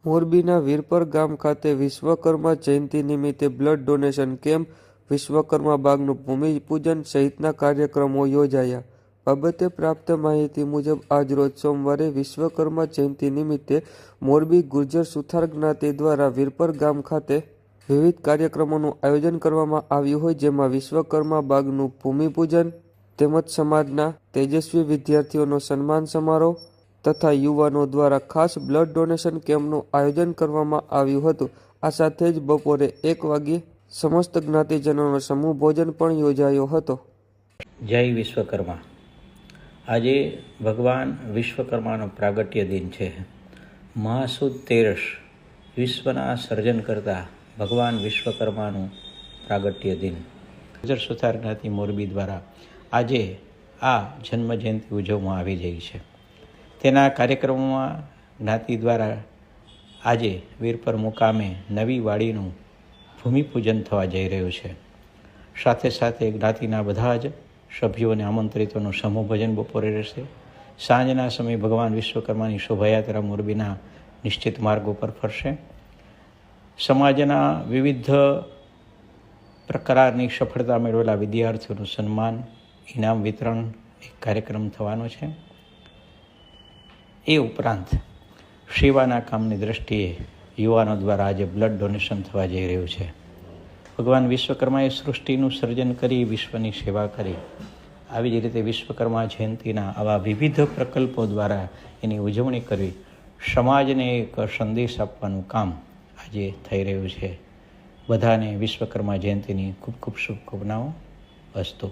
મોરબીના વીરપર ગામ ખાતે વિશ્વકર્મા જયંતિ નિમિત્તે બ્લડ ડોનેશન કેમ્પ, વિશ્વકર્મા બાગનું ભૂમિપૂજન સહિતના કાર્યક્રમો યોજાયા. બાબતે પ્રાપ્ત માહિતી મુજબ આજરોજ સોમવારે વિશ્વકર્મા જયંતિ નિમિત્તે મોરબી ગુર્જર સુથાર જ્ઞાતિ દ્વારા વીરપર ગામ ખાતે વિવિધ કાર્યક્રમોનું આયોજન કરવામાં આવ્યું હોય, જેમાં વિશ્વકર્મા બાગનું ભૂમિપૂજન તેમજ સમાજના તેજસ્વી વિદ્યાર્થીઓનો સન્માન સમારોહ તથા યુવાનો દ્વારા ખાસ બ્લડ ડોનેશન કેમ્પનું આયોજન કરવામાં આવ્યું હતું. આ સાથે જ બપોરે 1 વાગ્યે સમસ્ત જ્ઞાતિજનોનો સમૂહ ભોજન પણ યોજાયો હતો. જય વિશ્વકર્મા. આજે ભગવાન વિશ્વકર્માનો પ્રાગટ્ય દિન છે. મહાસુદ તેરસ વિશ્વના સર્જન કરતા ભગવાન વિશ્વકર્માનું પ્રાગટ્ય દિન. ગુર્જર સુથાર જ્ઞાતિ મોરબી દ્વારા આજે આ જન્મ જયંતિ ઉજવવામાં આવી રહી છે. તેના કાર્યક્રમોમાં જ્ઞાતિ દ્વારા આજે વીરપર મુકામે નવી વાડીનું ભૂમિપૂજન થવા જઈ રહ્યું છે. સાથે સાથે જ્ઞાતિના બધા જ સભ્યોને આમંત્રિતોનું સમૂહ ભજન બપોરે રહેશે. સાંજના સમયે ભગવાન વિશ્વકર્માની શોભાયાત્રા મોરબીના નિશ્ચિત માર્ગો પર ફરશે. સમાજના વિવિધ પ્રકારની સફળતા મેળવેલા વિદ્યાર્થીઓનું સન્માન, ઇનામ વિતરણ એક કાર્યક્રમ થવાનો છે. એ ઉપરાંત સેવાના કામની દ્રષ્ટિએ યુવાનો દ્વારા આજે બ્લડ ડોનેશન થવા જઈ રહ્યું છે. ભગવાન વિશ્વકર્માએ સૃષ્ટિનું સર્જન કરી વિશ્વની સેવા કરી. આવી જ રીતે વિશ્વકર્મા જયંતિના આવા વિવિધ પ્રકલ્પો દ્વારા એની ઉજવણી કરવી, સમાજને એક સંદેશ આપવાનું કામ આજે થઈ રહ્યું છે. બધાને વિશ્વકર્મા જયંતિની ખૂબ ખૂબ શુભકામનાઓ. અસ્તુ.